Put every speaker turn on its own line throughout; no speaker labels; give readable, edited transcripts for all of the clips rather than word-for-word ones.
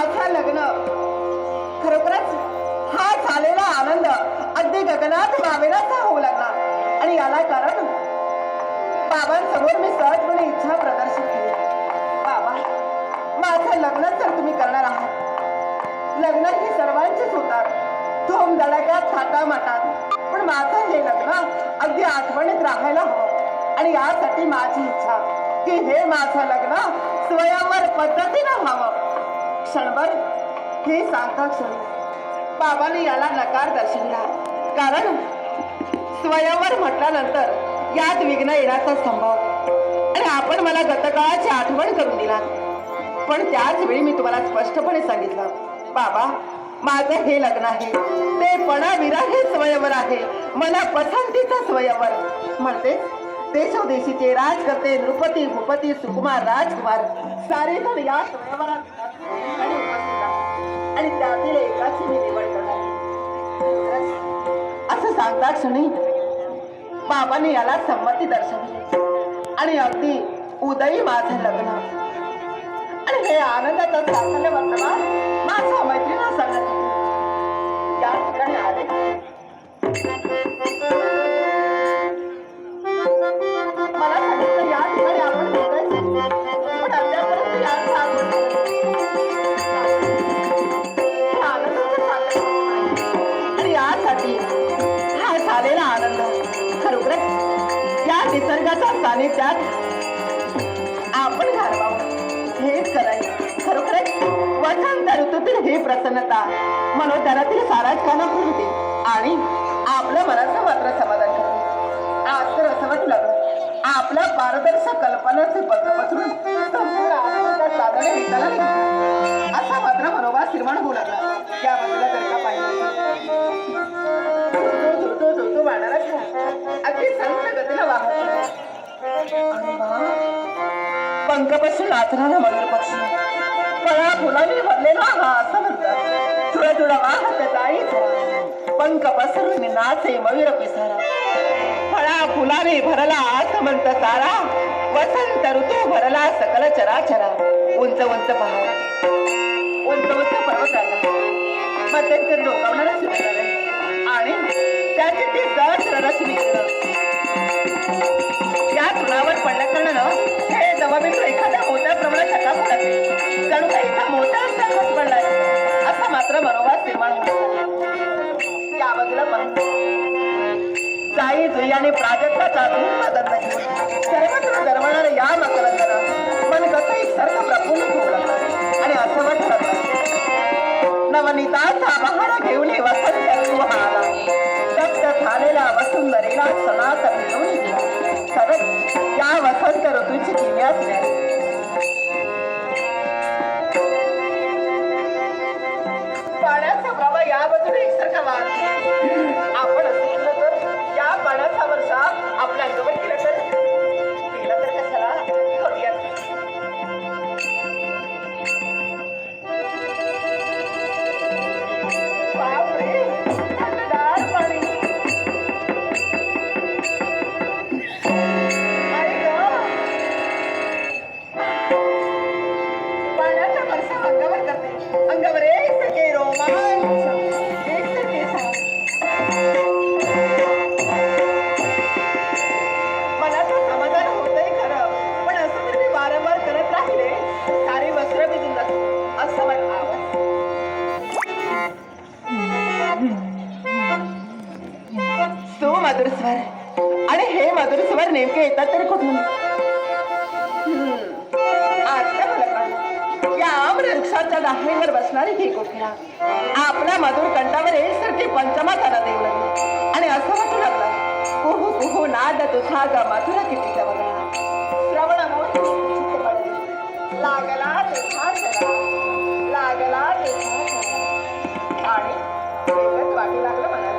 माझं लग्न खरोखरच हा झालेला आनंद अगदी गगनात वावेनाचा होऊ लागला. आणि याला कारण बाबांसमोर मी सहजपणे इच्छा प्रदर्शित केली. बाबा, माझं लग्न तर तुम्ही करणार आहात. लग्न ही सर्वांचीच होतात, धूम धडाक्यात थाटामाटात. पण माझं हे लग्न अगदी आठवणीत राहायला हवं. आणि यासाठी माझी इच्छा की हे माझं लग्न स्वयंवर पद्धतीनं व्हावं. क्षणभर हे सांगता क्षण बाबांनी याला नकार दर्शविला. कारण स्वयंवर म्हटल्यानंतर यात विघ्न येण्याचा संभव. आणि आपण मला गतकाळाची आठवण करून दिला. पण त्याच वेळी मी तुम्हाला स्पष्टपणे सांगितलं, बाबा, माझं हे लग्न आहे ते पणाविरही स्वयंवर आहे. मला पसंतीचं स्वयंवर. म्हणते देशोदेशीचे राजकर्ते, नृपती, भूपती, सुकुमार, राजकुमार सारे जण या स्वयंवरात आणि त्यातील एकाची मी निवड करणार असं सांगता क्षणी बाबांनी याला संमती दर्शवली. आणि अगदी उदयी माझं लग्न. आणि हे आनंदाचं साफल्य वर्तमान माझ्या मैत्रिणीला सांगत होते. या ठिकाणी आले मला सांगितलं या ठिकाणी आपण भेटायचं. पण अद्यापर्यंत यांचा आनंदाचं आणि यासाठी हा झालेला आनंद खरोखरच या निसर्गाच्या सानिध्यात आपण घालवावं. हेच करायचं. खरोखरच वसंत ऋतूतील ही प्रसन्नता मनोधरातील साराजकाना होते. आणि आपलं मनाचं मात्र समाधान करते. आज तर असं वाटलं आपल्या पारदर्शक कल्पनाचे पत्र पसरून संपूर्ण आत्महत्या साधने विकायला नाही असा मात्र मनोभाव निर्माण होऊ लागला. या बाजूला जर का पाहिजे तो वाढणारा अगदी संत गतीला वाहत. पंख बसून नाचणारा मयूर पक्षी फळा फुलांनी भरलेला हा असं म्हणतात. थोडा थोडा वाहत जाईच पंख पसरून नाचे मयूर पिसारा. फळा फुलाने भरला असं म्हणत सारा. वसंत ऋतू भरला सकल चराचरा. उंच उंच पहाड, उंच उंच पर्वताला मध्यंतर डोकावणारा सुरू आणि त्याची ती सहस्र रश्मी या तृणावर पडल्या कारणानं हे दवाबिंदू एखाद्या मोठ्याप्रमाणे चकाकू लागले. जणू काही इथं मोठा संकट पडलाय असा मात्र मनोभाव निर्माण होतो. या बाजूला जाई जुई आणि प्राजक्ताचा धूमदंड घेऊन सर्वत्र दरवळणाऱ्या या मकरंदाला मन कसं एकसारखं प्रफुल्लित होऊ लागलं. आणि असं वाटलं नवनीताचा बहार घेऊन हे वसंत ऋतू हा आला. दत्त झालेला वसुंधरेला सणात मिळवून गेला. खरंच या वसंत ऋतूची किमयाच नाही. पाण्याचा प्रवाह या बाजूने एकसारखा वाहत. आपण असं केलं तर या पाण्याचा वर्षा आपल्या अंगावर केला तर कशाला करूयात. बापरे, थंडगार पाणी. पाण्याचा वर्षा अंगावर करते. अंगावर एक सके रोमांच, एक सके मनाचं समाधान होतंय खरं. पण असं जर मी वारंवार करत राहिले सारी वस्त्र भिजून जातात असं वाटतं. सुमधुर स्वर. आणि हे मधुर स्वर नेमके येतात तरी कुठून? आता मला कळलं. या आम्रवृक्षाच्या दाहेवर बसणारी ही गोपिका आपल्या मधुर कंठावर एकसारखी पंचमा तारा देऊ लागली. आणि असं वाटू लागलं कुहू कुहू नाद तुझा ग मधुर किती जवळ श्रवण लागला लागला आणि वाटू लागलं मला.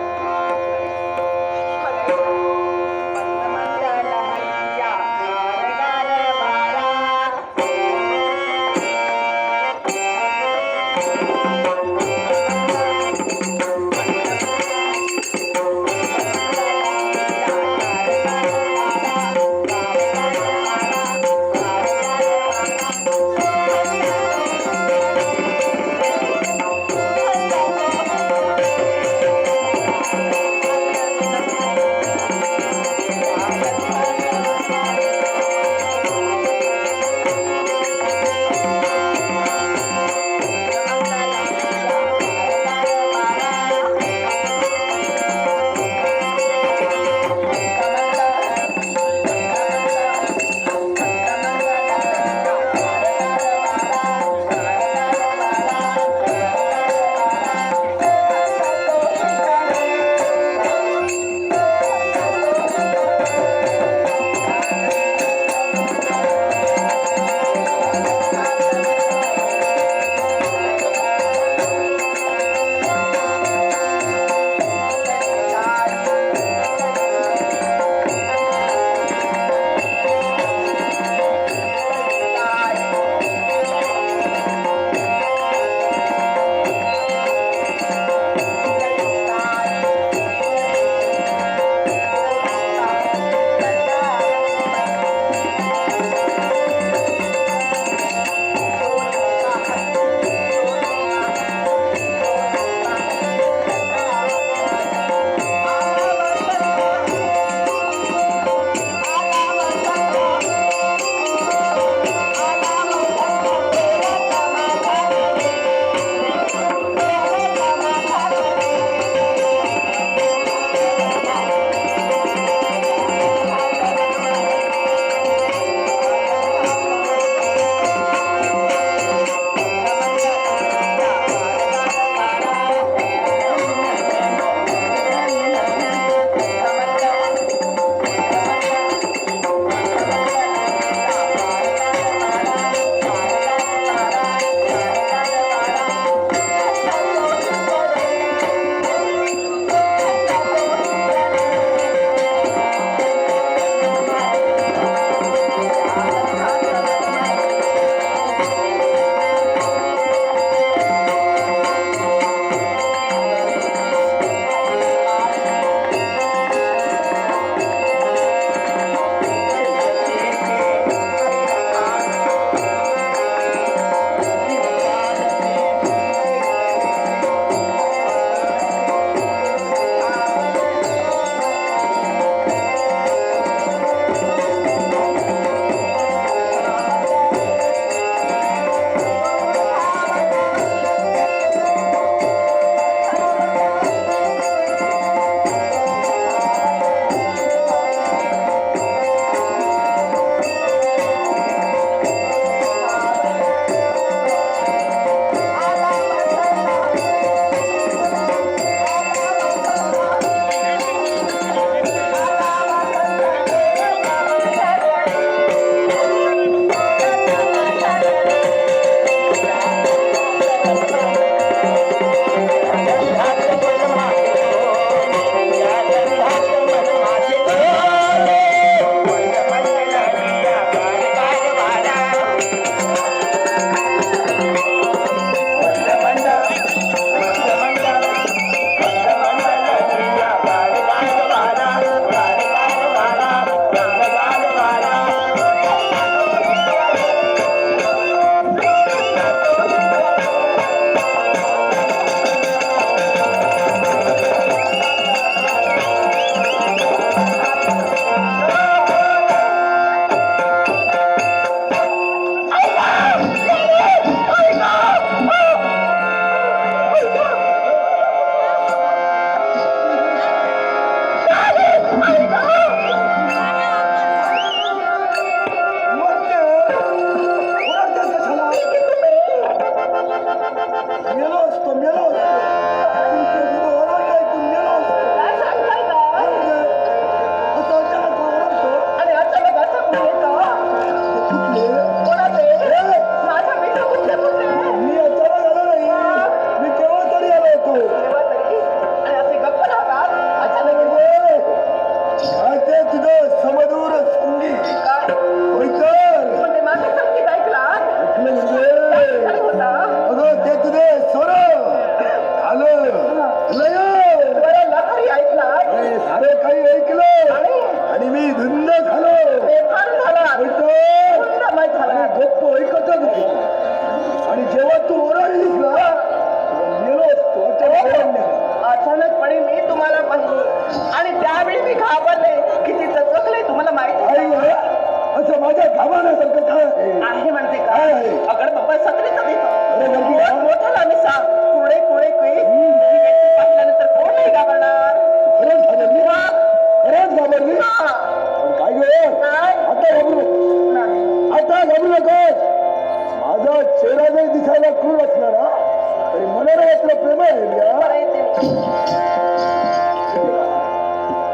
असलं ना तरी मनाला वाटलं प्रेम आहे या.
बरं येते.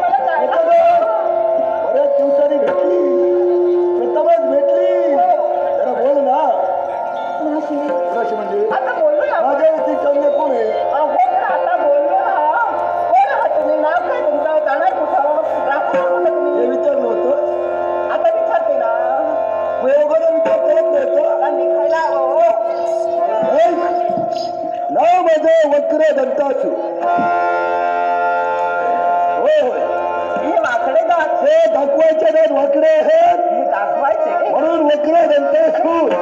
मला जायला
बऱ्याच दिवसांनी भेटली, प्रथमच भेटली. जरा बोल ना. कोणाशी म्हणजे
आता बोललो ना.
माझ्या व्यतिरिक्त अन्य कोण आहे?
अहो, पण आता बोललो ना. कोण आहात तुम्ही? नाव काय तुमचं? जाणार कुठं? राहणार कुठं तुम्ही?
हे विचारलं होतं.
आता विचारते ना.
मग एवढं विचार करत नाही का?
मला निघायला हवं.
ऐक, नाव माझं वक्र दंतासू. होय होय,
हे वाकडे दात
हे दाखवायचे नाहीत, वाकडे आहेत
हे दाखवायचे.
म्हणून वक्र दंतासू.